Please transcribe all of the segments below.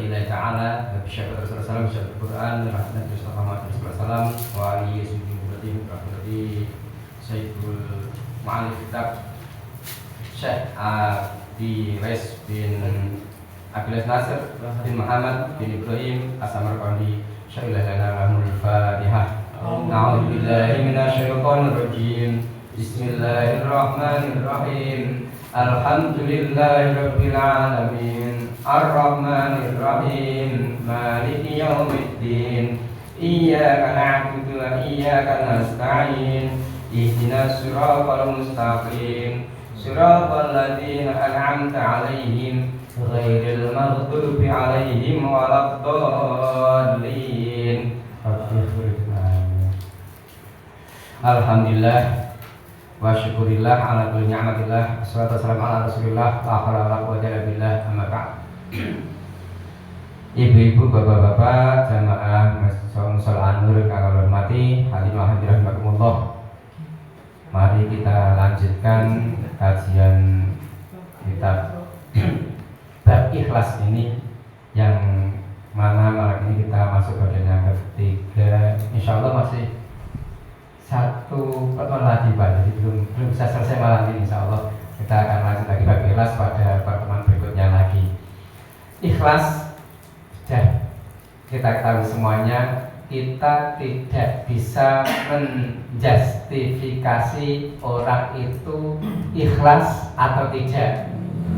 ilahi ta'ala Bisyarat Rasulullah Bisyarat Al-Quran Rahmat Muhammad Rasulullah Wa alihi Subhanahu Rahmati Sayyidul Ma'alif Kitab Syekh Abi Rais bin Abilas Nasir bin Muhammad bin Ibrahim As-Samarqandi Syaikhul Fatihah. A'udzu billahi minasyaitonir rajim. Bismillahirrahmanirrahim. Alhamdulillahirabbil alamin. Arrahmanir rahim. Maliki yaumiddin. Iyyaka na'budu wa iyyaka nasta'in. Ihdinas siratal mustaqim. Siratal ladzina an'amta 'alaihim ghairil maghdubi 'alaihim waladdallin. Alhamdulillah wa syukurillah ala kulli ni'matillah. Wassalatu wassalamu ala Rasulillah la haula wala quwwata illa billah. Amma ba'd. Ibu-ibu, bapak-bapak, jamaah Masjid An-Nur kang hormati, hadirin hadirat rahimakumullah. Mari kita lanjutkan kajian kitab bab ikhlas ini, yang mana malam ini kita masuk bagian yang ketiga. Insya Allah masih satu pertemuan lagi Pak, jadi belum bisa selesai malam ini. Insya Allah kita akan lanjut lagi bab ikhlas pada pertemuan berikutnya lagi. Ikhlas sudah kita ketahui semuanya, kita tidak bisa menjustifikasi orang itu ikhlas atau tidak,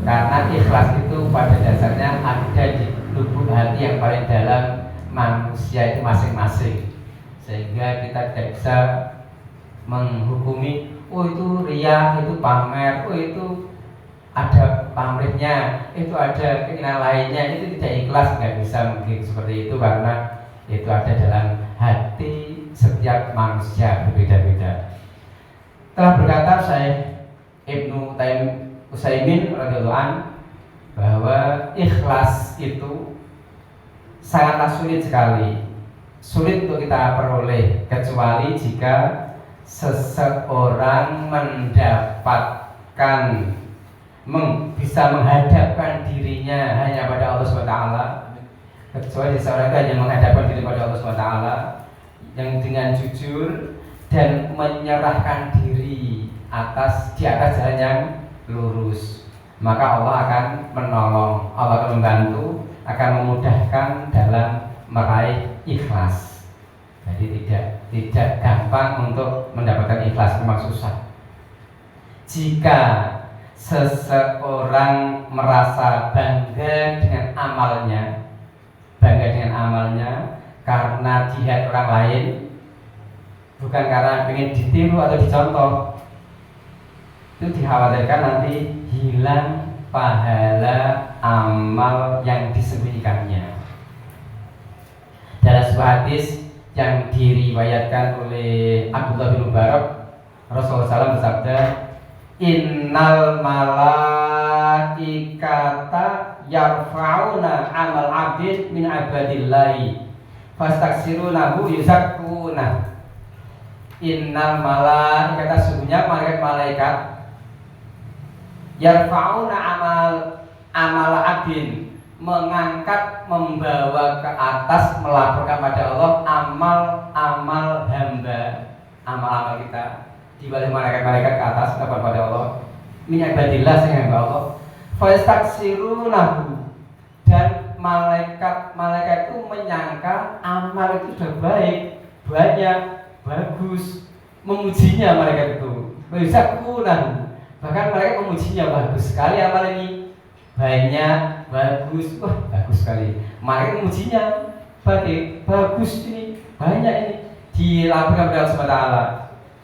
karena ikhlas itu pada dasarnya ada di lubuk hati yang paling dalam manusia itu masing-masing, sehingga kita tidak bisa menghukumi, oh itu riya, itu pamer, oh itu ada pamrihnya, itu ada keinginan lainnya, itu tidak ikhlas. Nggak bisa mungkin seperti itu, karena itu ada dalam hati setiap manusia berbeda-beda. Telah berkata Syekh Ibnu Utsaimin radhiyallahu anhu bahwa ikhlas itu sangatlah sulit sekali, sulit untuk kita peroleh, kecuali jika seseorang mendapatkan bisa menghadapkan dirinya hanya pada Allah SWT. Kecuali seseorang itu hanya menghadapkan diri pada Allah SWT yang dengan jujur dan menyerahkan diri di atas jalan yang lurus, maka Allah akan menolong, Allah akan membantu, akan memudahkan dalam meraih ikhlas. Jadi tidak gampang untuk mendapatkan ikhlas, memang susah. Jika seseorang merasa bangga dengan amalnya, karena dilihat orang lain, bukan karena ingin ditiru atau dicontoh, itu dikhawatirkan nanti hilang pahala amal yang disembunyikannya. Dalam sebuah hadis yang diriwayatkan oleh Abdullah bin Mubarak, Rasulullah SAW bersabda, innal malaikata yarfa'una amal abid min abadillahi fastaksirunahu yuzakkuna. Innal malaikata, sesungguhnya malaikat yarfa'una amal abid, mengangkat, membawa ke atas, melaporkan pada Allah amal hamba, amal kita dibalik malaikat ke atas, melaporkan pada Allah min ibadillah, sehingga hamba Allah. Fastaksirunahu, dan malaikat itu menyangka amal itu sudah baik, banyak, bagus, memujinya malaikat itu. Fastaksirunahu, bahkan malaikat memujinya, bagus sekali amal ini, banyak, bagus, wah bagus sekali. Malaikat memujinya, bagus ini, banyak ini, dilaporkan kepada Allah SWT.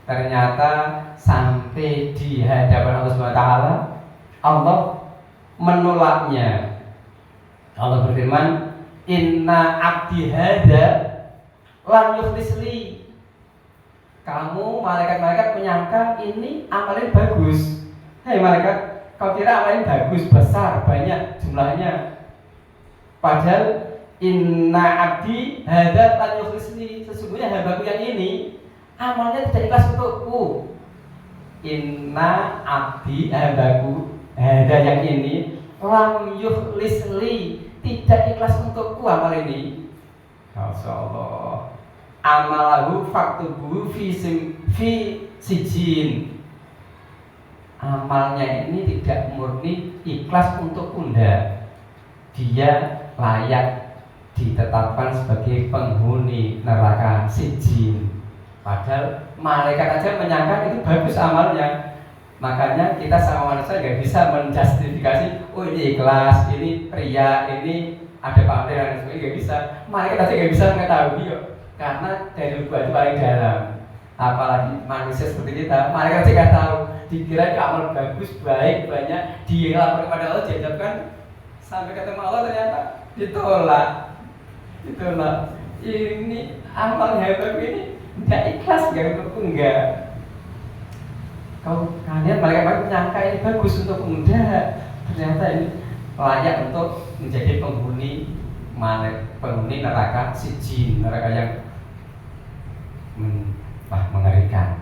Ternyata sampai di hadapan Allah SWT, Allah menolaknya. Allah berfirman, inna abdi hada lam yukhlisli. Kamu malaikat-malaikat menyangka ini amalnya bagus. Hei malaikat, kau kira amalnya bagus, besar, banyak jumlahnya. Padahal inna abdi hada lam yukhlisli, sesungguhnya hambaku yang ini amalnya tidak ikhlas untukku. Inna abdi, hambaku hada yang ini lam yukhlisli, tidak ikhlas untukku amal ini. Masya Allah. Amalahu faktubuhu fi sijin. Amalnya ini tidak murni ikhlas untuk Anda. Dia layak ditetapkan sebagai penghuni neraka sijin. Padahal malaikat aja menyangka itu bagus amalnya. Makanya kita sama manusia nggak bisa menjustifikasi, oh ini ikhlas, ini pria, ini ada pamrih dan sebagainya, nggak bisa. Malaikat aja nggak bisa mengetahui kok, karena dari lubuk itu paling dalam. Apalagi manusia seperti kita, malaikat aja nggak tahu. Dikira itu amal bagus, baik, banyak, dia lapor kepada Allah, diajabkan sampai ketemu Allah ternyata ditolak. Ini amal hebat ini nggak ikhlas, nggak enggak. Kalian malaikat menyangka ini bagus untuk muda, ternyata ini layak untuk menjadi penghuni neraka sijin, neraka yang mengerikan.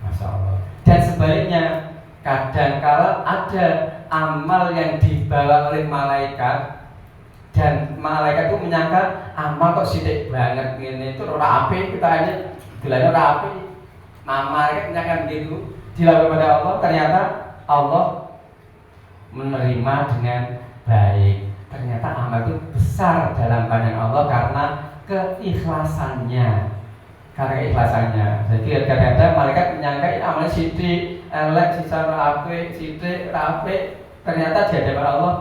Masya Allah. Dan sebaliknya, kadang-kala ada amal yang dibawa oleh malaikat dan malaikat itu menyangka amal kok sidik banget ini itu ora apik, kita ini gelane ora apik. Malaikat menyangka begitu, dilakukan pada Allah, ternyata Allah menerima dengan baik. Ternyata amal itu besar dalam pandang Allah karena keikhlasannya. Jadi kadang-kadang malaikat menyangka ini amalnya sidik, elek, sisa rapi, sidik, rapi. Ternyata di hadapan Allah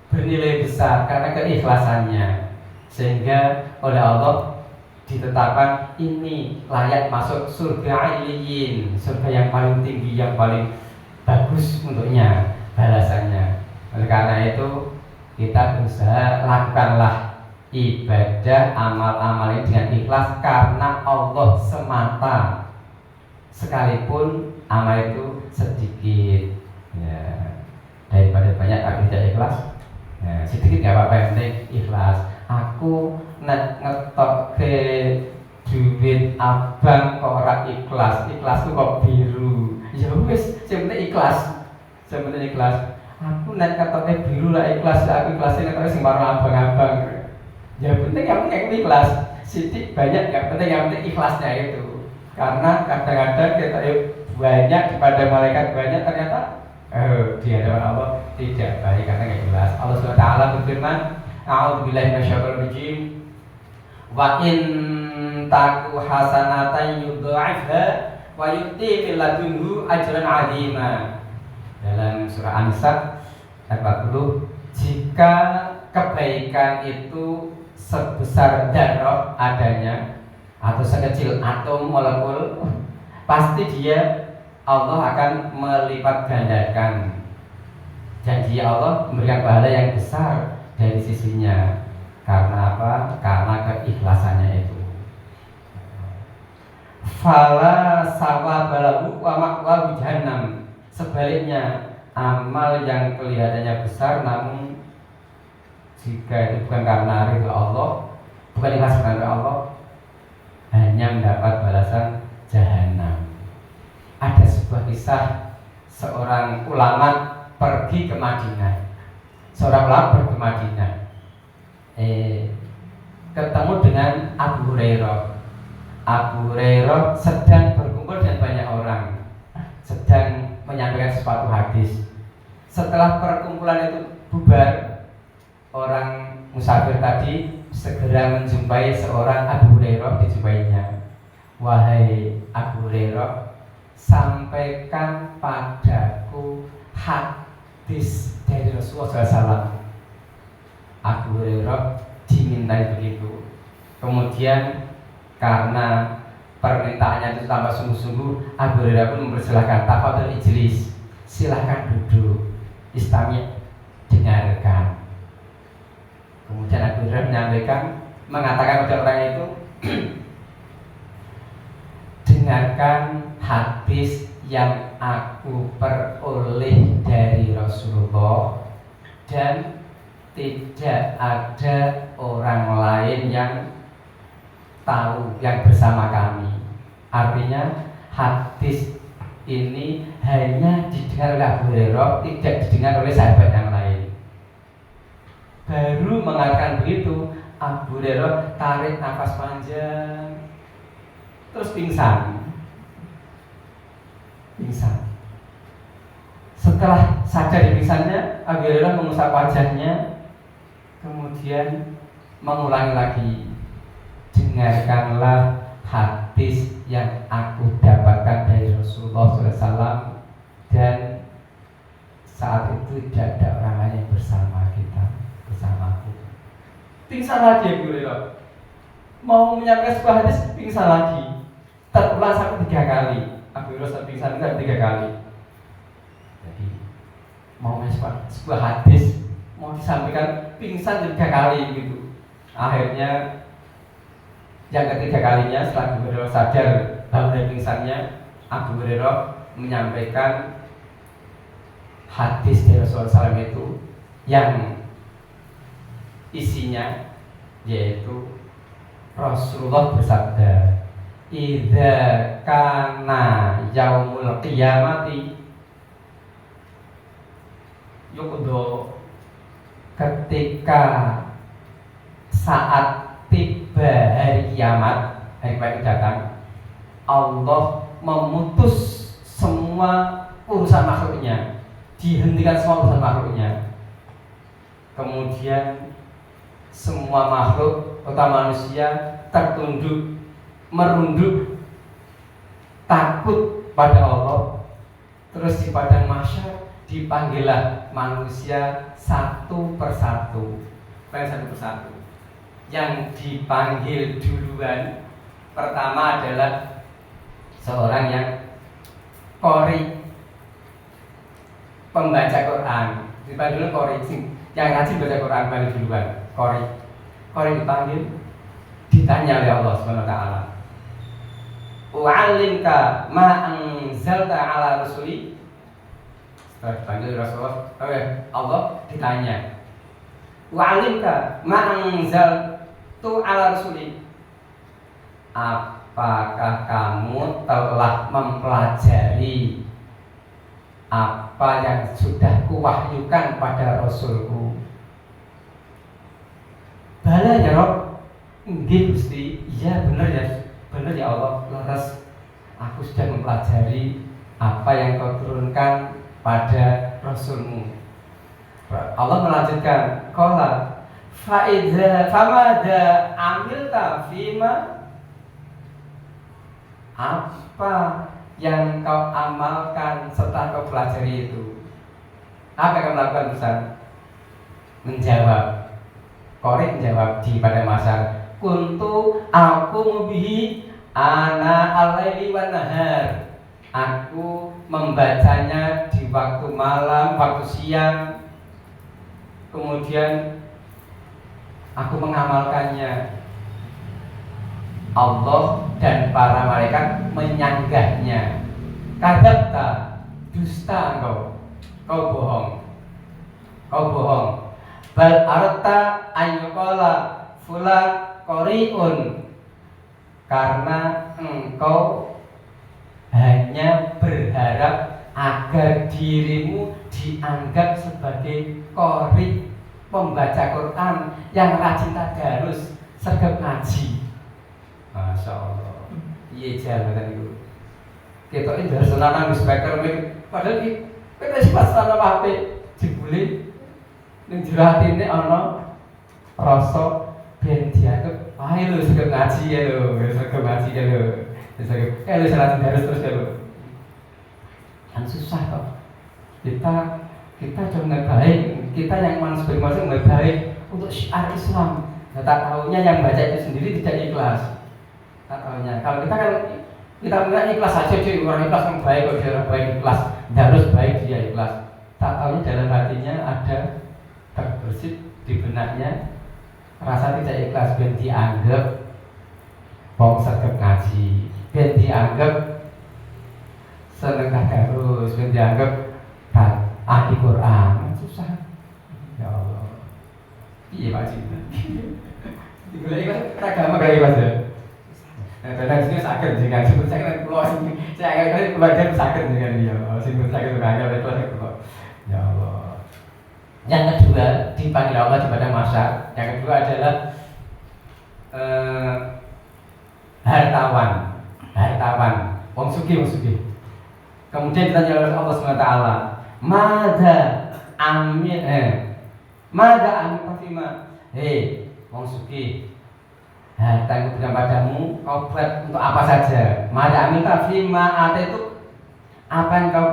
bernilai besar karena keikhlasannya. Sehingga oleh Allah ditetapkan ini layak masuk surga iliyin, surga yang paling tinggi, yang paling bagus untuknya balasannya. Oleh karena itu kita berusaha lakukanlah ibadah amal-amal ini dengan ikhlas karena Allah semata, sekalipun amal itu sedikit ya, daripada banyak tapi tidak ikhlas ya, sedikit nggak apa-apa, yang penting ikhlas. Aku ngetok ke duit abang kok ora ikhlas, ikhlasku kok biru. Ya wis, sing penting ikhlas. Aku ngetok ke biru lah ikhlas, aku ikhlasnya ngetok sing marang abang-abang. Ya penting yang ikhlas. Sidik banyak nggak penting, yang penting ikhlasnya itu. Karena kadang-kadang kita banyak kepada malaikat banyak, ternyata di hadapan Allah tidak baik karena nggak ikhlas. Allah Subhanahu wa taala berfirman, a'udzubillahi minasyaitonir rajim. Wa in taku hasanatan yudha'ifha wa yu'ti min ladunhu ajran 'azima. Dalam surah An-Nisa ayat 40, jika kebaikan itu sebesar darah adanya atau sekecil atom molekul, pasti dia Allah akan melipat gandakan. Janji Allah memberikan pahala yang besar dari sisinya. Karena apa? Karena keikhlasannya itu. Fala sawabalahu wa ma'wahu jahannam. Sebaliknya, amal yang kelihatannya besar namun jika itu bukan karena ridha Allah, bukan ikhlas karena Allah, hanya mendapat balasan jahanam. Ada sebuah kisah seorang ulama pergi ke Madinah. Seorang ulama pergi ke Madinah, ketemu dengan Abu Hurairah. Abu Hurairah sedang berkumpul dengan banyak orang, sedang menyampaikan suatu hadis. Setelah perkumpulan itu bubar, orang musafir tadi segera menjumpai seorang Abu Hurairah, dijumpainya. Wahai Abu Hurairah, sampaikan padaku hadis dari Rasulullah SAW. Abu Hurairah dimintai begitu. Kemudian karena permintaannya itu tambah sungguh-sungguh, Abu Hurairah pun mempersilahkan, tafadhol ijlis, silahkan duduk, istami, dengarkan. Kemudian Abu Hurairah mengatakan kepada orang itu, dengarkan hadis yang aku peroleh dari Rasulullah, dan tidak ada orang lain yang tahu yang bersama kami. Artinya hadis ini hanya didengar oleh Abu Hurairah, tidak didengar oleh sahabat yang lain. Baru mengatakan begitu, Abu Hurairah tarik nafas panjang, terus pingsan. Setelah sadar di pingsannya, Abu Hurairah mengusap wajahnya, kemudian mengulangi lagi, dengarkanlah hadis yang aku dapatkan dari Rasulullah SAW, dan saat itu tidak ada orang lain yang bersamaku. Pingsan lagi Abu Hurairah, mau menyampaikan sebuah hadis, pingsan lagi, terulang sampai 3 kali. Abu Hurairah pingsan itu 3 kali. Jadi mau sebuah hadis mau disampaikan, pingsan 3 kali gitu. Akhirnya yang ketiga kalinya setelah Abu Hurairah sadar dari pingsannya, Abu Hurairah menyampaikan hadis dari Rasulullah SAW itu yang isinya yaitu Rasulullah bersabda, "Idza kana yaumul qiyamati yuqdo," ketika saat tiba hari kiamat, hari kiamat datang, Allah memutus semua urusan makhluknya, dihentikan semua urusan makhluknya. Kemudian semua makhluk, terutama manusia, tertunduk, merunduk, takut pada Allah. Terus di padang mahsyar dipanggillah manusia satu persatu. Yang dipanggil duluan pertama adalah seorang yang qori, pembaca Quran. Dipanggil qori, yang rajin baca Quran paling duluan. Qori dipanggil, ditanya oleh Allah Subhanahu wa taala, "U'allimka ma anzalta ala rasuli?" Setelah dipanggil Rasulullah, Allah ditanya, "Wa'alimka ma'anzaltu ala rasuli?" Apakah kamu telah mempelajari apa yang sudah kuwahyukan pada Rasulku? Bala ya Rob, nggih Gusti, iya benar ya Allah. Lantas aku sudah mempelajari apa yang kau turunkan pada Rasulmu. Allah melanjutkan, qala famada amilta fima, apa yang kau amalkan setelah kau pelajari itu? Apa yang kau lakukan Ustaz? Menjawab, Qori menjawab di pada masa, kuntu aku mubihi ana alaili wa nahar. Aku membacanya di waktu malam, waktu siang. Kemudian aku mengamalkannya. Allah dan para malaikat menyanggahnya. Kadzabta, dusta kau bohong. Bal arta ayyuqala fulan qori'un, karena engkau hanya berharap agar dirimu dianggap sebagai qori, pembaca Quran yang rajin tadarus, sergap ngaji. Masya Allah. Iya jabatan itu. Kita ini dari senanang di speaker, padahal kita sempat senanang HP jebule. Ning jero atine ana rasa ben dianggap ae lho sergap ngaji ya lho, sergap ngaji ya lho. Sergap lu salah tadarus terus ya lho. Kan susah kok. Kita jangan baik, kita yang manusia nggak baik untuk syiar Islam. Nah, tak tahunya yang baca itu sendiri tidak ikhlas. Tak tahunya. Kalau kita kan kita bilang ikhlas saja, cuy, orang ikhlas yang baik, kalau dia orang baik ikhlas, harus baik dia ikhlas. Tak tahunya dalam hatinya ada terbersit di benaknya rasa tidak ikhlas, ben dianggap wong sergap ngaji, ben dianggap seneng tadarus, ben dianggap ahli Quran. Susah. Ya Allah. Iya Pak Cinta. Digoleki kan agama kali Mas ya. Nah, kadang sini sakit dengan sebut saya kan keluar sini. Saya kan keluarga sakit dengan dia. Sing sakit juga ada keluar keluar. Ya Allah. Yang kedua dipanggil Allah di padang mahsyar. Yang kedua adalah hartawan, wong sugih. Kemudian ditanya oleh Allah SWT, Mada amin Fatimah. Hei, wong sugih, harta yang kuberikan padamu, kau buat untuk apa saja? Mada amin Fatimah, ada itu apa yang kau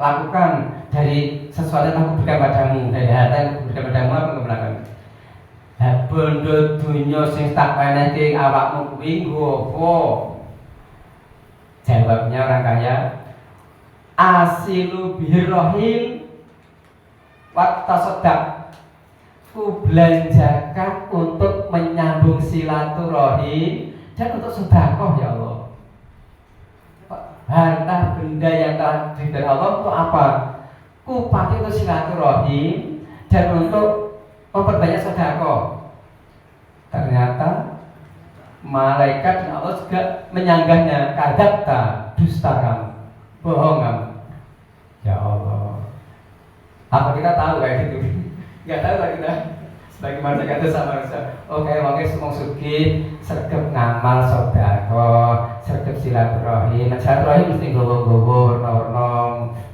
lakukan dari sesuatu yang aku berikan padamu, dari harta yang aku berikan padamu, apa yang kau lakukan? Bondo dunya sing tak wenehke awakmu kuwi nggowo. Jawabnya orang kaya, asilu birrohim wattasodak, ku belanjakan untuk menyambung silaturahim dan untuk sedekah ya Allah. Harta benda yang telah diberikan Allah untuk apa? Ku pakai untuk silaturahim dan untuk memperbanyak sedekah. Ternyata malaikat dan Allah juga menyanggahnya, kadzabta, dusta kamu, bohong kamu. Ya Allah, apa kita tahu kayak gitu? Nggak tahu lah kita. Sebagai manusia itu sama manusia. Oke, wongnya semua sugih, sergap ngamal sedekah, sergap silaturahim. Silaturahim mesti gowo-gowo, warna-warna,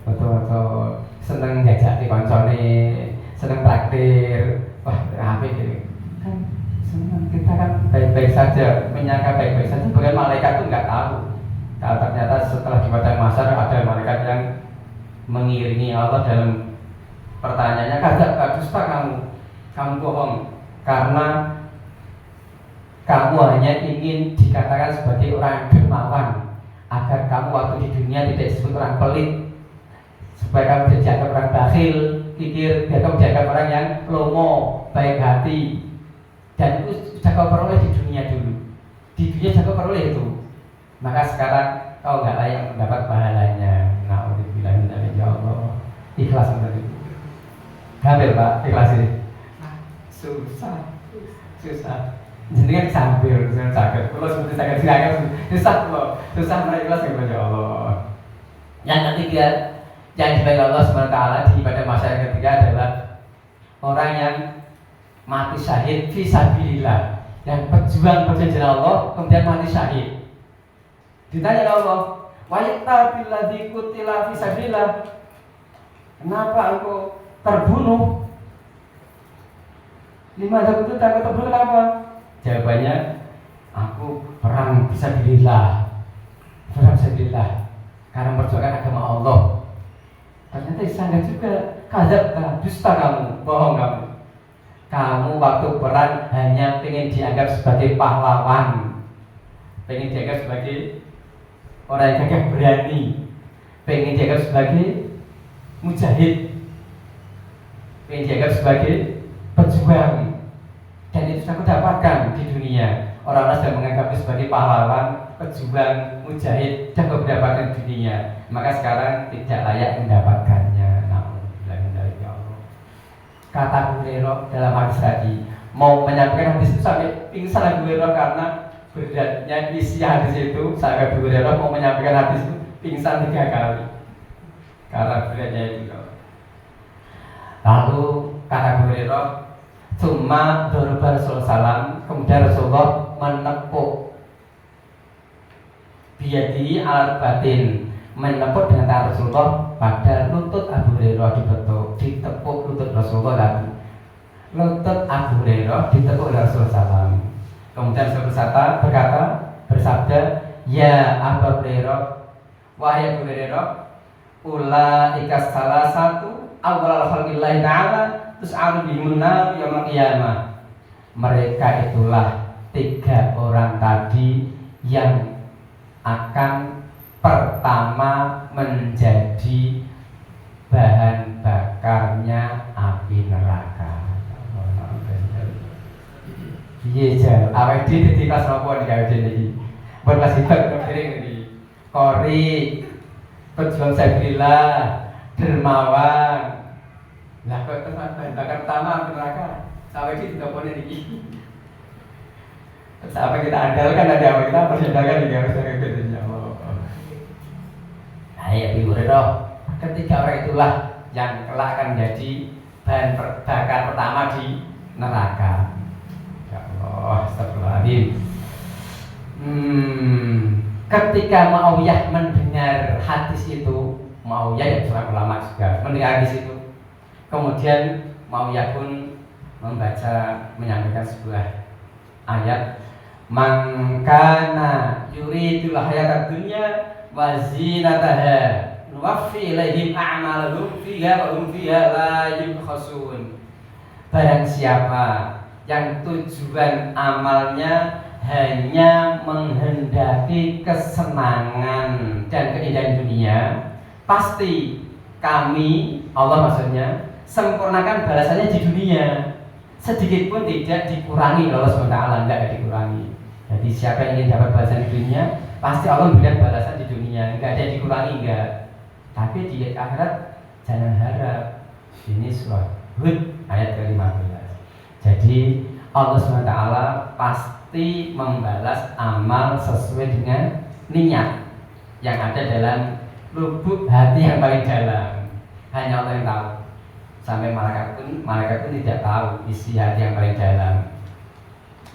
betul-betul seneng jajak di koncone, seneng traktir. Wah, apik gitu. Kan senang, kita kan baik-baik saja, menyangka baik-baik saja. Bahkan malaikat itu nggak tahu kalau ternyata setelah di padang mahsyar ada malaikat yang mengiringi Allah dalam pertanyaannya, kadzab, dusta kamu bohong, karena kamu hanya ingin dikatakan sebagai orang dermawan agar kamu waktu di dunia tidak disebut orang pelit, supaya kamu tidak dianggap orang bakhil, kikir, biar kamu dianggap orang yang lomo, baik hati. Dan itu sudah kau peroleh di dunia dulu. Di dunia sudah kau peroleh itu. Maka sekarang kau nggak layak mendapat pahalanya. Na'udzubillah min dzalik, ya Allah. Ikhlas menurut itu. Gambil Pak, ikhlas ini. Susah. Jadi kan sambil sakit. Kalau seperti sakit silakan susah loh. Susah mengikhlas ya Allah. Yang ketiga yang dipanggil Allah SWT di pada masa yang ketiga adalah orang yang mati syahid fi sabilillah, yang berjuang jalan Allah kemudian mati syahid. Ditanya Allah, wa yattabilladzi qutila fi sabilillah, kenapa engkau terbunuh? Lima ada itu takut terbunuh kenapa? Jawabannya, aku perang fisabilillah, karena memperjuangkan agama Allah. Ternyata disangka juga, kadzab, dusta kamu, bohong kamu. Kamu waktu perang hanya ingin dianggap sebagai pahlawan, ingin dianggap sebagai orang yang gagah berani, ingin dianggap sebagai mujahid, ingin dianggap sebagai pejuang. Dan itu sudah mendapatkan di dunia. Orang-orang sudah menganggapnya sebagai pahlawan, pejuang, mujahid, dan mendapatkan di dunia. Maka sekarang tidak layak mendapatkannya. Kata Abu Hurairah dalam hadis tadi, mau menyampaikan hadis itu sampai pingsan Abu Hurairah karena beratnya isi hadis itu. Sampai Abu Hurairah mau menyampaikan hadis itu pingsan 3 kali karena beratnya itu. Lalu kata Abu Hurairah, cuma dorba Rasulullah SAW, kemudian Rasulullah menepuk biyadi alat batin, menepuk dengan tangan Rasulullah pada lutut Abu Hurairah, ditepuk lutut Rasulullah lagi. Lutut Abu Hurairah ditepuk oleh Rasulullah SAW. Kemudian Rasulullah bersabda, ya Abu Hurairah, wahai Abu Hurairah, ulaika salah satu awal khalqillahi ta'ala tus'alu bihimun nar yaumil qiyamah. Mereka itulah 3 orang tadi yang akan pertama menjadi bahan bakarnya api neraka. Iya jal, awet di kelas nopo di KWD ini. Buat masih piring ini. Kori, pejuang sabilillah, dermawan. Lah kok tempat bahan bakar pertama api neraka. Awet di nopo ini. Apa kita andalkan ada apa kita persendakan di KWD ini. Ayo Abu Hurairah, ketiga orang itulah yang kelak akan menjadi bahan bakar pertama di neraka. Ya Allah, astagfirullahaladzim. Ketika Muawiyah mendengar hadis itu, Muawiyah yang seorang ulama juga mendengar hadis itu, kemudian Muawiyah pun menyampaikan sebuah ayat, man kana yuridul hayatad dunya wa zinataha nuwaffi ilaihim a'malahum fiha wa hum fiha la yubkhasun. Barang siapa yang tujuan amalnya hanya menghendaki kesenangan dan keindahan dunia, pasti kami, Allah maksudnya, sempurnakan balasannya di dunia, sedikit pun tidak dikurangi oleh Allah SWT, tidak dikurangi. Jadi siapa yang ingin dapat balasan di dunia, pasti Allah memberikan balasan di dunia, tidak ada yang dikurangi, enggak. Tapi di akhirat jangan harap. Ini surah Hud ayat ke-15. Jadi Allah SWT pasti membalas amal sesuai dengan niat yang ada dalam lubuk hati yang paling dalam. Hanya Allah yang tahu. Sampai malaikat pun tidak tahu isi hati yang paling dalam.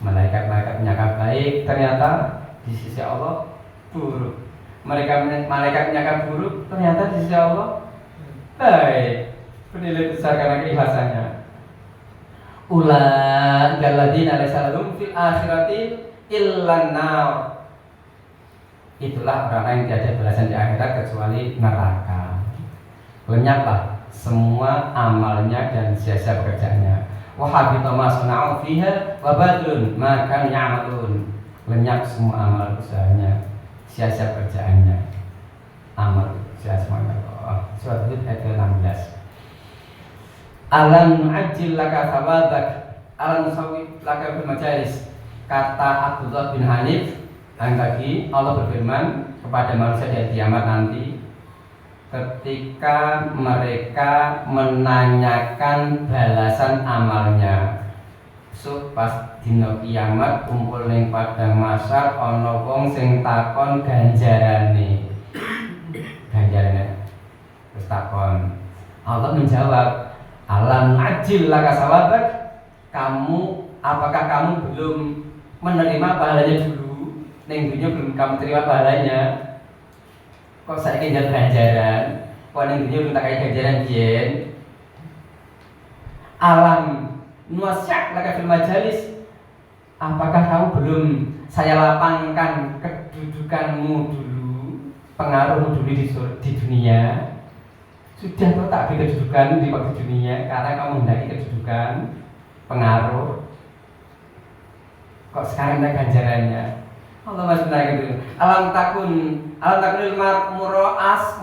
Malaikat menyangka baik, ternyata di sisi Allah buruk. Malaikat menyangka buruk, ternyata di sisi Allah baik. Bernilai besar karena keikhlasannya. Ulaika alladzina laysa lahum fil akhirati illan nar. Itulah orang-orang yang tidak ada balasan di akhirat kecuali neraka. Lenyaplah semua amalnya dan sia-sia pekerjaannya. Wa habita ma sana'u fiha wa badlun ma kanu ya'malun. Lenyap semua amal usahanya, sia-sia kerjaannya. Amal sia-sia semuanya. Surat Hud ayat 16. Alam nu'ajjil laka thawadak alam nusawwib laka bil majalis. Kata Abdullah bin Hanif yang tadi, Allah berfirman kepada manusia di kiamat nanti, ketika mereka menanyakan balasan amalnya. Pas dina kiamat kumpul ning padang mahsyar ana wong sing takon ganjarane. Terus takon. Allah menjawab, alam ajil laka sawabak, apakah kamu belum menerima pahalanya dulu? Ning dunya belum kamu terima pahalanya. Kok saiki njaluk ganjaran? Kok ning dunya belum tak kaya ganjaran biyen? Alam nuasyak laka fil majalis, apakah kamu belum saya lapangkan kedudukanmu dulu, pengaruhmu dulu di dunia? Sudah kok tak beri kedudukan di waktu dunia karena kamu hendaki kedudukan, pengaruh. Kok sekarang ada ganjarannya? Allah masih gitu. Alam takunil mura'as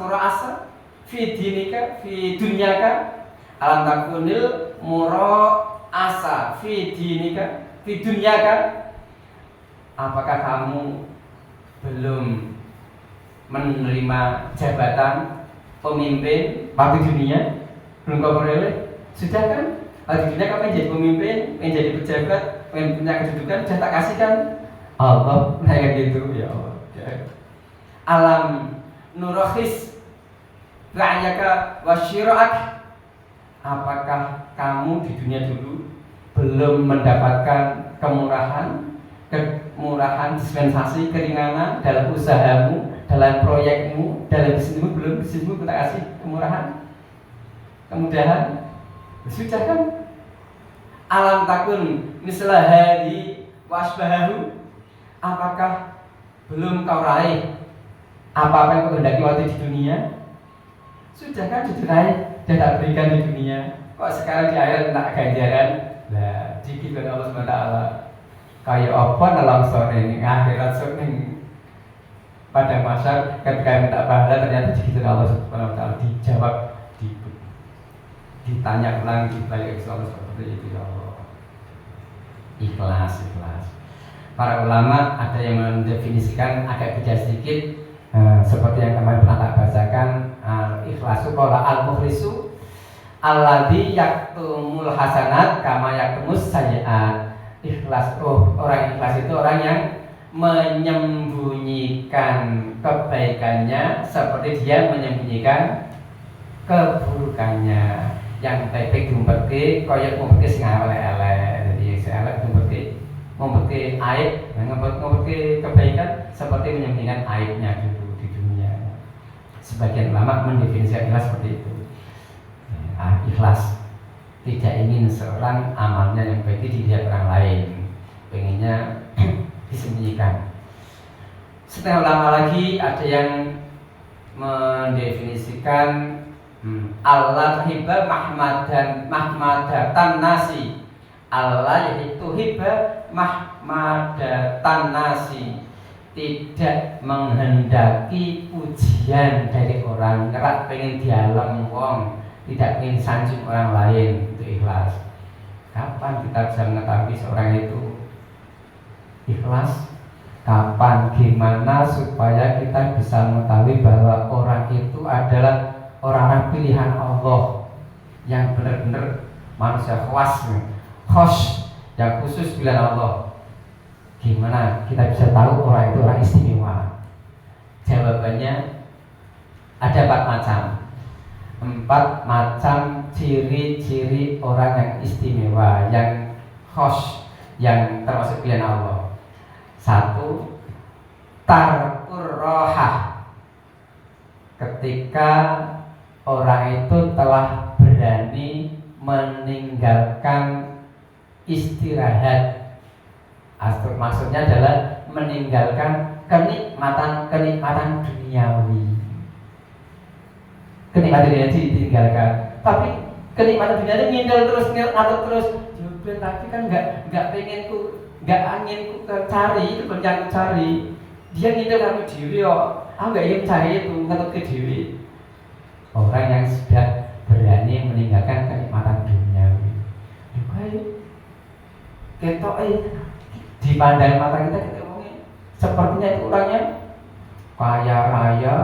fi dinika fi dunyaka. Alam takunil mura'asa fi dinika fi dunyaka. Apakah kamu belum menerima jabatan pemimpin waktu dunia? Belum kau peroleh? Sudah kan? Waktu dunia kamu menjadi pemimpin, menjadi pejabat, punya kedudukan, sudah tak kasih kan? Allah kayak gitu, ya Allah. Alam nurohis ra'yaka wa syira'ak. Apakah kamu di dunia dulu belum mendapatkan kemurahan, dispensasi, keringanan dalam usahamu, dalam proyekmu, dalam bisnismu kita kasih kemurahan, kemudahan? Sudah kan? Alam takun mislah hadi wasbahahu. Apakah belum kau raih apa-apa yang kau hendaki waktu di dunia? Sudah kan diraih, sudah tak berikan di dunia. Kok sekarang di akhirat tak ganjaran? Lah, dikit Allah SWT. Kayak apa nalongsor ini akhirat sore pada masa ketika minta pahala ternyata dikit Allah SWT dijawab, ditanya ulang, dibalik Allah seperti itu, ya Allah. Ikhlas. Para ulama ada yang mendefinisikan agak beda sedikit, seperti yang kemarin pernah tak bacakan. Ikhlasu qala al-mukhlisu alladzi yaktumul hasanat kama yaktumus sayyi'at. Ikhlas, orang ikhlas itu orang yang menyembunyikan kebaikannya seperti dia menyembunyikan keburukannya. yang baik diumpetke kaya ngumpetke sing elek-elek. Jadi sing elek ngumpetke aib, ngumpetke kebaikan seperti menyembunyikan aibnya dulu di dunia. Sebagian ulama mendefinisikan ikhlas seperti itu. Ikhlas tidak ingin seorang amalnya yang baik dilihat orang lain, pengennya disembunyikan. Setengah ulama lagi ada yang mendefinisikan Allah hibba mahmadatan nasi. Allah yaitu hibba mahmadatan nasi, tidak menghendaki pujian dari orang, ngerak pengen dialem wong, tidak ingin sanjung orang lain. Itu ikhlas. Kapan kita bisa mengetahui seorang itu ikhlas? Kapan, gimana supaya kita bisa mengetahui bahwa orang itu adalah orang pilihan Allah yang benar-benar manusia khas yang khusus pilihan Allah? Gimana kita bisa tahu orang itu orang istimewa? Jawabannya ada 4 macam ciri-ciri orang yang istimewa, yang khas, yang termasuk pilihan Allah. 1, tarkur rohah, ketika orang itu telah berani meninggalkan istirahat. Maksudnya adalah meninggalkan kenikmatan duniawi. Kenikmatan dunia ditinggalkan, tapi kenikmatan dunia ini ngindel terus, ngatur terus. Jodoh tapi kan nggak ingin ku cari, itu bukan yang ku cari. Dia ngindel kami diri, aku nggak ingin cari itu, ngatur ke diri. Orang yang sudah berani meninggalkan kenikmatan duniawi. Ketok di pandang mata kita sepertinya itu orangnya kaya raya,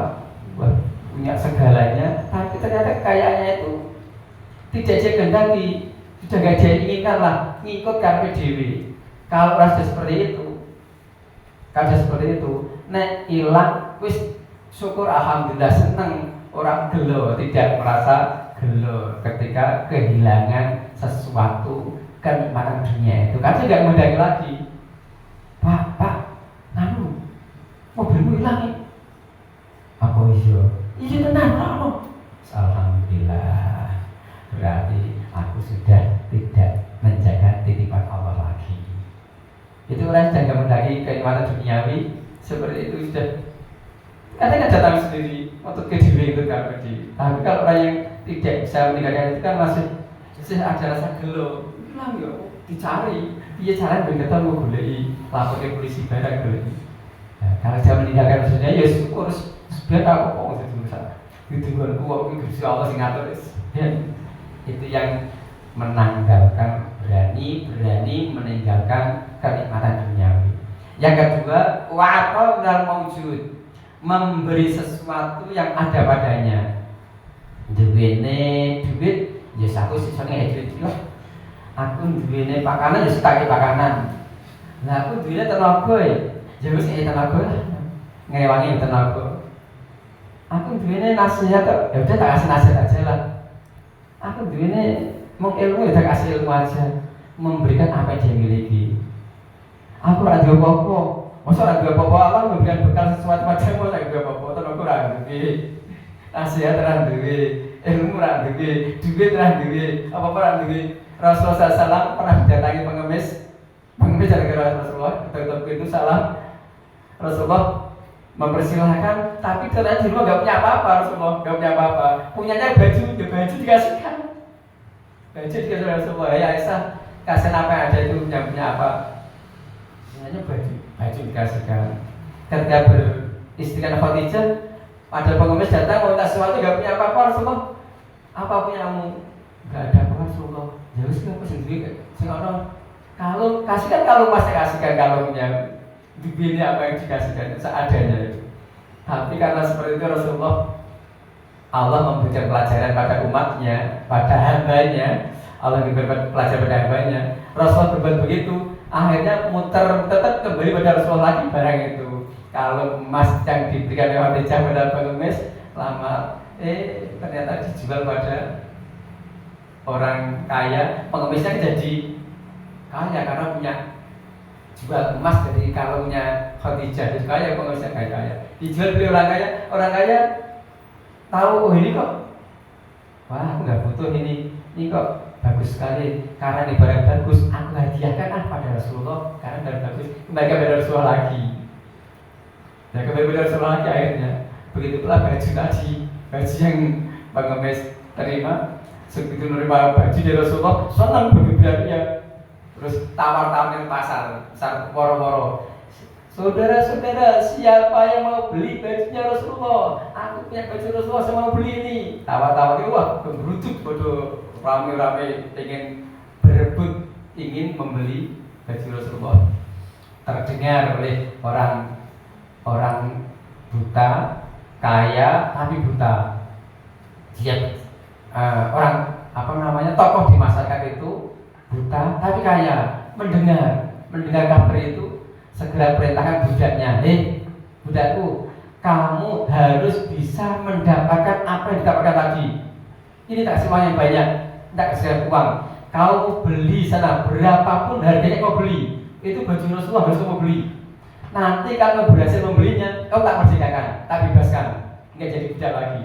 punya segalanya, tapi ternyata kayaknya itu tidak dia kehendaki, sudah gak dia inginkan lah, ngikut karpe dewi. Kalau rasa seperti itu, nek ilang, wis syukur alhamdulillah, seneng, orang gelo, tidak merasa gelo ketika kehilangan sesuatu kenikmatan dunia itu. Karena tidak mendaki lagi. Pak, mobilmu hilang nih. Apa iya? Iya tenang, alhamdulillah. Berarti aku sudah tidak menjaga titipan Allah lagi. Itu orang sudah tidak mendaki kenikmatan duniawi seperti itu sudah. Kadang datang sendiri untuk ke diri itu kan. Tapi kalau orang yang tidak bisa meninggalkan itu kan masih ada rasa gelo. Hilang ya, dicari. Iya cara bener ketemu boleh lapor ke polisi barang boleh. Nah, kalau dia meninggalkan maksudnya ya syukur biar aku kok nggak dosa. Itu kan uang itu Allah sing ngatur. Itu yang berani meninggalkan kenikmatan duniawi. Yang kedua, wa'ata minal maujud, memberi sesuatu yang ada padanya. Duwene duit, ya aku sisane duit lah. Aku duwene pakanan ya setake pakanan. Lah aku duwene tenaga ya wis tenaga lah. Ngewangi tenaga. Aku duwene nasihat ya udah tak kasih nasihat aja lah. Aku duwene mau ilmu ya tak kasih ilmu aja. Memberikan apa yang dia miliki. Aku ora duwe apa-apa. Masa ora duwe apa-apa Allah memberikan bekal sesuatu padamu ora duwe apa-apa, tenaga ora duwe. Nasihat ora duwe, ilmu ora duwe, duit ora duwe, apa-apa ora duwe. Rasulullah SAW pernah didatangi pengemis gara-gara Rasulullah ketuk pintu salam. Rasulullah mempersilahkan, tapi ternyata di rumah gak punya apa-apa. Rasulullah gak punya apa-apa, punyanya baju dikasihkan. Baju dikasih Rasulullah, ya Aisyah kasih apa yang ada itu yang punya apa? Punyanya baju dikasihkan. Ketika beristrikan Khadijah, ada pengemis datang mau minta sesuatu gak punya apa-apa. Rasulullah, apa punyamu? Gak ada apa Rasulullah. Ya wis aku sendiri sing ono kalau kasihkan, kalau pasti kasihkan kalungnya dibeli apa yang dikasihkan seadanya itu. Tapi karena seperti itu Rasulullah, Allah memberikan pelajaran pada umatnya, pada hambanya. Allah memberikan pelajaran pada hambanya. Rasulullah berbuat begitu, akhirnya muter tetap kembali pada Rasulullah lagi barang itu. Kalau emas yang diberikan oleh Khadijah pada pengemis lama ternyata dijual pada orang kaya, pengemisnya jadi kaya karena punya jual emas dari kalungnya Khadijah. Jadi kaya, pengemisnya kaya. Dijual beli orang kaya tahu, oh ini kok, wah aku nggak butuh ini kok bagus sekali, karena ini barang bagus, aku hadiahkan pada Rasulullah karena barang bagus. Kembali kepada Rasulullah lagi. Ya kembali kepada Rasulullah lagi akhirnya. Begitu pula baju tadi, baju yang pengemis terima, segitu menerima baju dari Rasulullah, senang bergebiarnya. Terus tawar-tawar di pasar woro-woro. Saudara-saudara, siapa yang mau beli bajunya Rasulullah? Aku punya baju Rasulullah, saya mau beli ini. Tawar-tawar itu wah, berutut bodoh, rame-rame berebut ingin membeli baju Rasulullah. Terdengar oleh orang buta, kaya tapi buta. Dia orang tokoh di masyarakat itu buta tapi kaya, mendengar kabar itu segera perintahkan budaknya, budakku, kamu harus bisa mendapatkan apa yang didapatkan tadi. Ini tak semua yang banyak, tak kasih uang. Kau beli sana berapapun harganya kau beli, itu baju Rasulullah harus kau beli. Nanti kalau berhasil membelinya, kau tak merdekakan, tak bebaskan, nggak jadi budak lagi.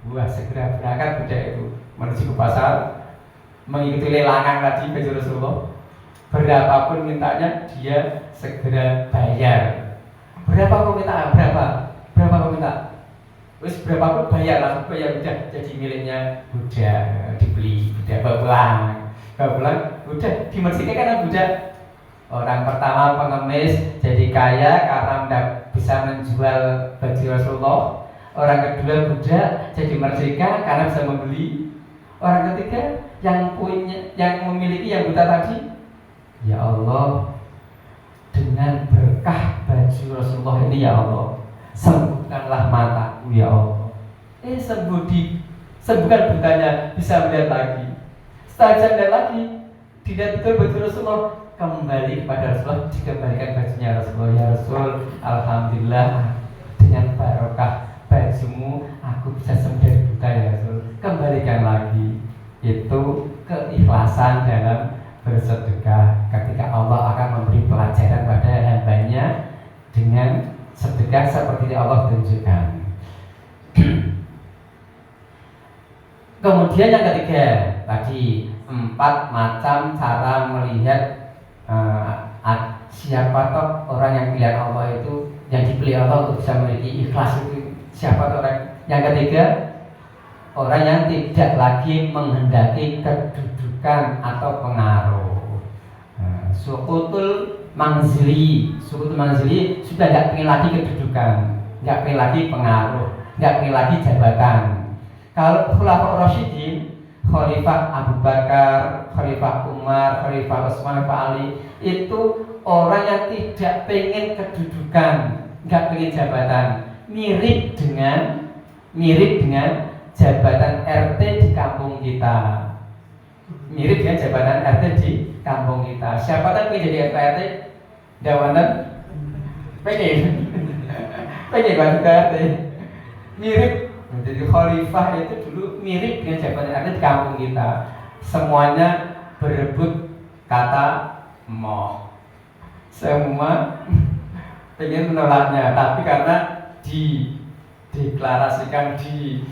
Wah, segera berangkat budak itu menuju ke pasar, mengikuti lelangan tadi baju Rasulullah. Berapapun mintanya, dia segera bayar. Berapa kau minta? Berapa kau minta? Terus berapapun bayar, langsung bayar, udah jadi miliknya budak, dibeli budak, bawa pulang, udah dimerdekakan kan budak. Orang pertama pengemis jadi kaya karena bisa menjual baju Rasulullah. Orang kedua budak jadi merdeka karena bisa membeli. Orang ketiga yang memiliki yang buta tadi, ya Allah, dengan berkah baju Rasulullah ini ya Allah, sembuhkanlah mataku ya Allah. Sembuhkan butanya, bisa melihat lagi. Setelah melihat lagi, tidak betul baju Rasulullah, kembali kepada Rasulullah, dikembalikan bajunya Rasulullah. Ya Rasul, alhamdulillah dengan barokah bajumu aku bisa sembuh dari buta ya Rasul. Kembalikan lagi. Itu keikhlasan dalam bersedekah, ketika Allah akan memberi pelajaran pada hambanya dengan sedekah seperti yang Allah tunjukkan. Kemudian yang ketiga tadi, 4 macam cara melihat siapa toh orang yang pilihan Allah itu, yang dipilih Allah untuk bisa memiliki ikhlas itu siapa toh orang. Yang ketiga, orang yang tidak lagi menghendaki kedudukan atau pengaruh. Sukutul manzili sudah tidak pengen lagi kedudukan, tidak pengen lagi pengaruh, tidak pengen lagi jabatan. Kalau Khulafaur Rasyidin, Khalifah Abu Bakar, Khalifah Umar, Khalifah Utsman, Khalifah Ali, itu orang yang tidak pengen kedudukan, tidak pengen jabatan. Mirip dengan jabatan RT di kampung kita. Mirip dengan jabatan RT di kampung kita. Siapa tahu pengen jadi RT? Dawanan pengen bantu RT. Mirip. Jadi khalifah itu dulu mirip dengan jabatan RT di kampung kita. Semuanya berebut kata moh. Semua pengen menolaknya, tapi karena dideklarasikan di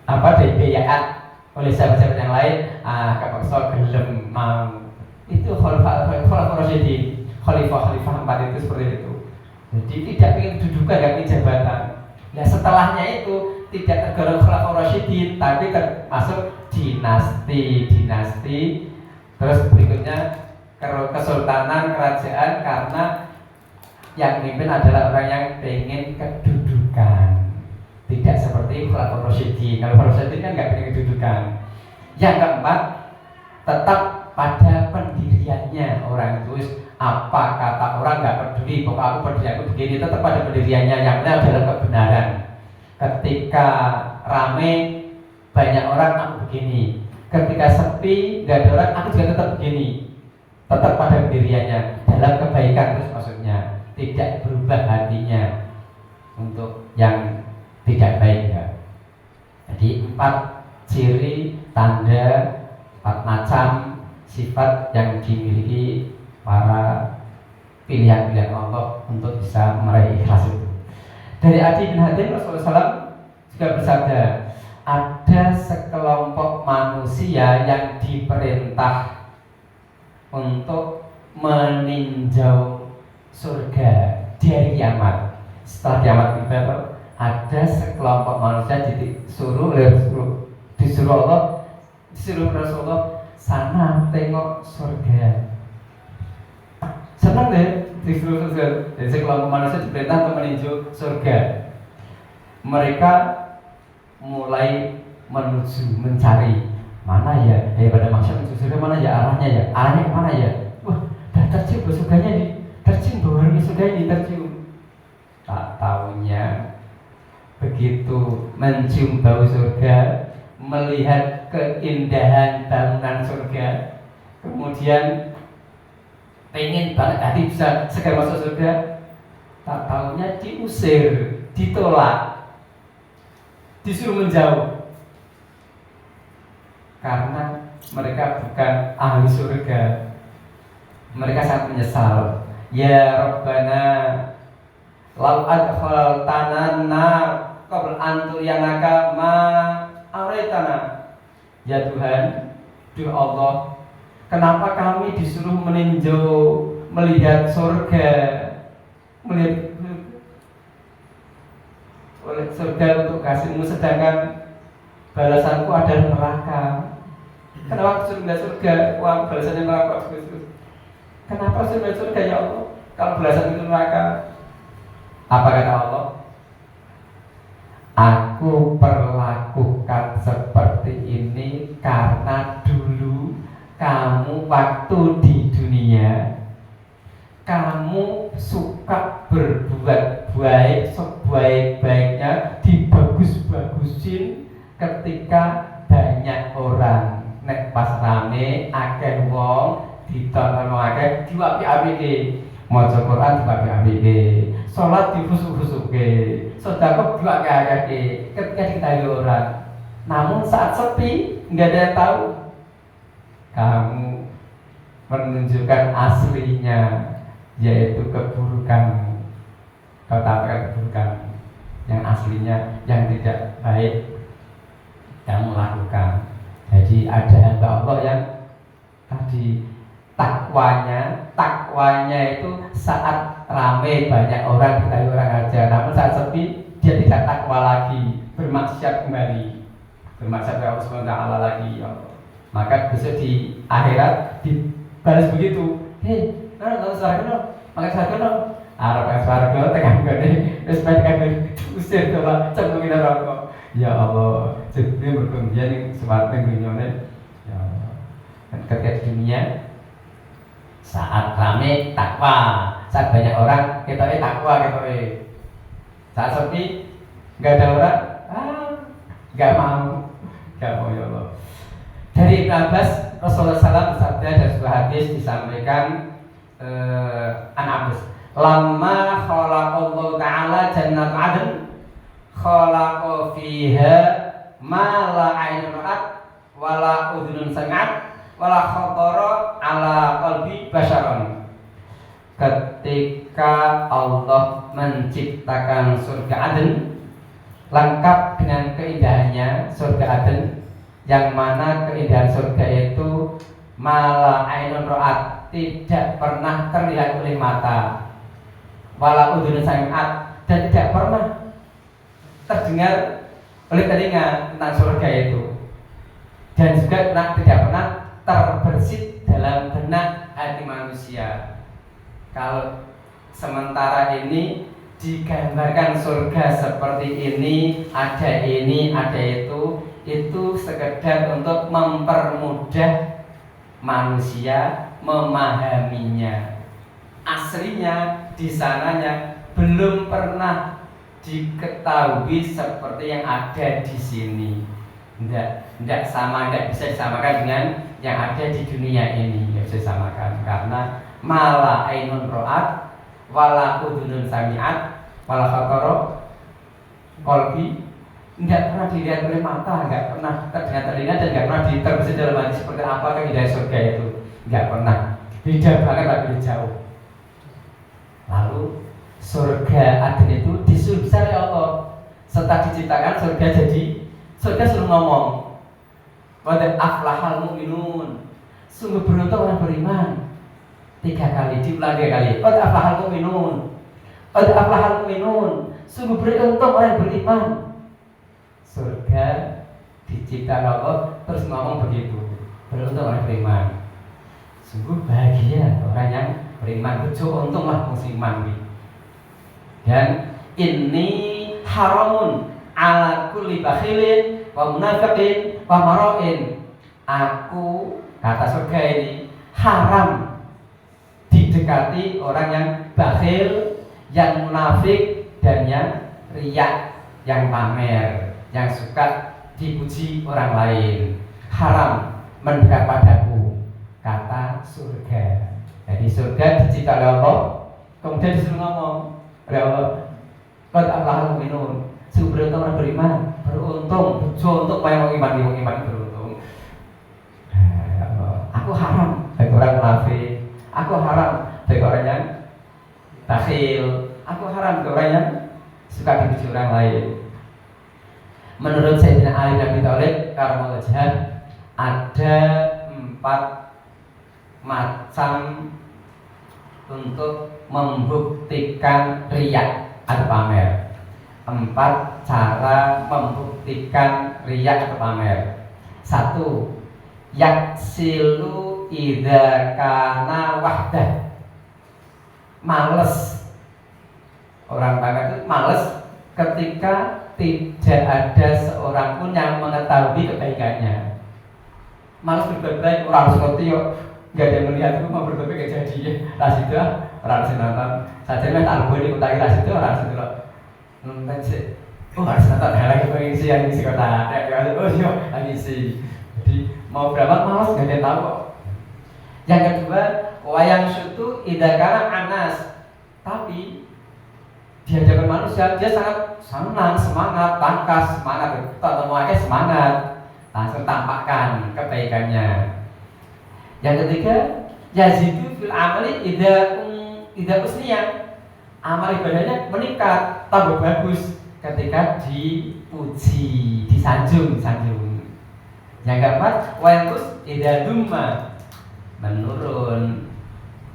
DPR oleh sahabat-sahabat yang lain, kepaksa gelem mau. Itu khalifah Rasyidin, khalifah 4 itu seperti itu. Jadi tidak ingin kedudukan, tidak ingin jabatan. Nah setelahnya itu tidak tergolong khalifah Rasyidin, tapi termasuk dinasti. Terus berikutnya kesultanan, kerajaan, karena yang memimpin adalah orang yang ingin kedudukan. Tidak seperti Khulafaur Rasyidin. Kalau Khulafaur Rasyidin kan nggak pengen kedudukan. Yang keempat, tetap pada pendiriannya orang itu. Apa kata orang nggak peduli, pokoknya aku pendirianku begini, tetap pada pendiriannya. Yang benar adalah kebenaran. Ketika rame banyak orang, aku begini. Ketika sepi nggak ada orang, aku juga tetap begini. Tetap pada pendiriannya dalam kebaikan, terus maksudnya tidak berubah hatinya untuk yang tidak baik ya. Jadi 4 ciri tanda, 4 sifat yang dimiliki para pilihan-pilihan Allah untuk bisa meraih ikhlas itu. Dari Adi bin Hatim Rasulullah SAW juga bersabda, ada sekelompok manusia yang diperintah untuk meninjau surga di hari kiamat. Setelah kiamat kita ada sekelompok manusia disuruh Allah, disuruh Rasulullah, sana tengok surga. Senang deh disuruh surga. Jadi sekelompok manusia diperintah untuk meninjau surga. Mereka mulai mencari mana ya, pada maksud menuju surga mana ya, arahnya kemana ya. Wah, dah tercium surganya tercium bahwa surga ini tercium. Tak tahunya begitu mencium bau surga, melihat keindahan bangunan surga, kemudian pengen banget hati bisa segera masuk surga, tak tahunya diusir, ditolak, disuruh menjauh karena mereka bukan ahli surga. Mereka sangat menyesal. Ya Rabbana lau adkhaltana nar qabla an tuyanaka ma araitana. Ya Tuhan, duh Allah, kenapa kami disuruh meninjau, melihat surga, melihat oleh surga untuk kasihmu, sedangkan balasanku adalah neraka. Kenapa disuruh melihat surga? Wah, balasannya neraka. Kenapa disuruh melihat surga ya Allah? Kalau balasan itu neraka. Apa kata Allah? Aku perlakukan seperti ini karena dulu kamu waktu di dunia kamu suka berbuat baik, sebaik-baiknya dibagus-bagusin ketika banyak orang. Nek pas rame akeh wong ditonton akeh diwapi-apike, maca Quran diwapi-apike, salat dihusuk-husuke, sedekah diwapi-apike ketika diketahui orang. Namun saat sepi nggak ada yang tahu, kamu menunjukkan aslinya, yaitu keburukanmu. Kau tampilkan keburukan yang aslinya, yang tidak baik kamu lakukan. Jadi ada hamba Allah yang tadi takwanya itu saat ramai banyak orang, diketahui orang aja. Namun saat sepi dia tidak takwa lagi, bermaksiat kembali, bermaksiat kepada Allah Subhanahu wa taala lagi. Ya Allah. Maka besok di akhirat dibalas begitu. Hei, nang sarana, makan sarana. Arep sarana tekan gede, wis baik usir coba cemplungin rokok. Ya Allah, jadi berkemudian yang sesuatu dunia. Ya Allah. Ketika di dunia saat ramai takwa, saat banyak orang kita takwa, saat sepi nggak ada orang, nggak mau ya Allah. Dari Ibnu Abbas, Rasulullah SAW bersabda dalam sebuah hadis disampaikan an Abbas, lamma khalaqallahu ta'ala jannat adn khalaqa fiha ma la 'ainun ra'at wa la udhunun sami'at wa la khatara 'ala qalbi basyaron. Ketika Allah menciptakan surga Aden, lengkap dengan keindahannya surga Aden, yang mana keindahan surga itu mala ainun ra'at, tidak pernah terlihat oleh mata, wala udhunun sami'at, dan tidak pernah terdengar oleh telinga tentang surga itu, dan juga tidak pernah terbersit dalam benak hati manusia. Kalau sementara ini digambarkan surga seperti ini, ada itu sekedar untuk mempermudah manusia memahaminya. Aslinya di sananya belum pernah diketahui seperti yang ada di sini. Tidak bisa disamakan dengan yang ada di dunia ini. Tidak bisa disamakan karena mala ainun ro'at wala udhunun sami'at wala khatara qalbi, tidak pernah dilihat oleh mata, tidak pernah terdengar telinga, dan tidak pernah terbesit dalam hati seperti apa keindahan surga itu. nggak pernah. Beda banget, lebih jauh. Lalu surga Aden itu disuruh besar ya Allah. Setelah diciptakan surga jadi, surga suruh ngomong, qad aflahal mu'minun, sungguh beruntung orang beriman. 3 kali, diulang 3 kali. Qad aflahal mu'minun, qad aflahal mu'minun, sungguh beruntung orang beriman. Surga diciptakan Allah terus ngomong begitu, beruntung orang beriman. Sungguh bahagia orang yang beriman, bejo untunglah musiman. Dan ini haramun ala kulli bakhilin wa munafiqin wa mara'in. Aku, kata surga ini, haram didekati orang yang bakhil, yang munafik, dan yang riya, yang pamer, yang suka dipuji orang lain. Haram mendekat padaku, kata surga. Jadi surga dicipta oleh Allah, kemudian disuruh ngomong oleh Allah, qad aflahal mu'minun, sungguh beruntung orang beriman, beruntung, bejo untuk yang iman beruntung. Ya Allah, aku haram bagi orang munafik, aku haram bagi orang yang bakhil, aku haram bagi orang yang suka dipuji orang lain. Menurut Sayyidina Ali bin Abi Thalib karamallahu wajhah, ada 4 macam untuk membuktikan riya atau pamer. 4 cara membuktikan riya atau pamer. 1. Yaksilu idza kana wahdah. Males. Orang pamer itu males ketika tidak ada seorang pun yang mengetahui kebaikannya. Males berbuat baik, orang harus ngerti yo. Gak ada yang melihat itu mau berbuat baik jadi ya. Ras itu orang harus nonton. Saja lah tak boleh kota ras itu orang harus nonton. Nonton sih. Oh harus nonton. Lagi pengisi yang isi kota. Oh iya lagi isi. Jadi mau berapa males gak ada yang tahu kok. Yang kedua, wayang syutu idakara anas. Tapi di hadapan manusia dia sangat senang, semangat, tangkas, semangat, ketemu semangat, langsung tampakkan kebaikannya. Yang ketiga, yazidu fil amali idza usniya. Amal ibadahnya meningkat, tambah bagus ketika dipuji, disanjung. Yang keempat, wa yanqus idza dumma, menurun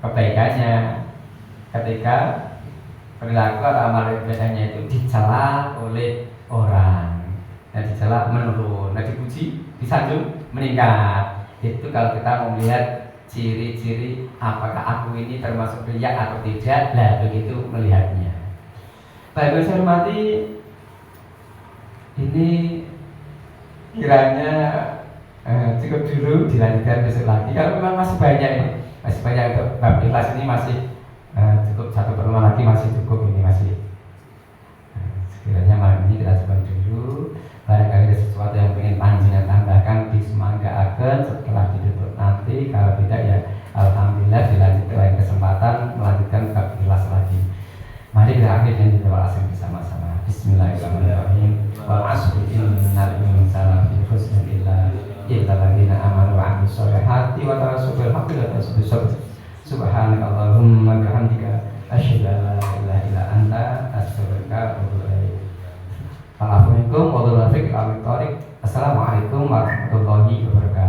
kebaikannya ketika perilaku atau amal ibadahnya itu dicela oleh orang. Nah, dicela menurun, nah dipuji, disanjung meningkat. Itu kalau kita mau melihat ciri-ciri apakah aku ini termasuk riya atau tidak, lah begitu melihatnya. Baik, saya hormati, ini kiranya cukup dulu, dilanjutkan besok lagi. Kalau memang masih banyak untuk bab ikhlas ini masih cukup 1 pertemuan lagi, masih cukup ini masih. Sekiranya malam ini kita coba dulu. Barangkali ada sesuatu yang ingin panjenengan tambahkan disemangatkan setelah ditutup nanti. Kalau tidak ya alhamdulillah dilanjutkan lain kesempatan melanjutkan bab ikhlas lagi. Mari kita akhiri dengan doa bersama-sama. Bismillahirrahmanirrahim. Wal 'asri innal insana lafi khusr illa alladziina aamanu wa 'amilus shalihati wa tawassaw bil haqqi wa tawassaw bis sabr. Subhanakallahumma wa bihamdika asyhadu an la ilaha illa anta astaghfiruka wa atubu ilaik. Assalamualaikum warahmatullahi wabarakatuh. Assalamualaikum warahmatullahi wabarakatuh.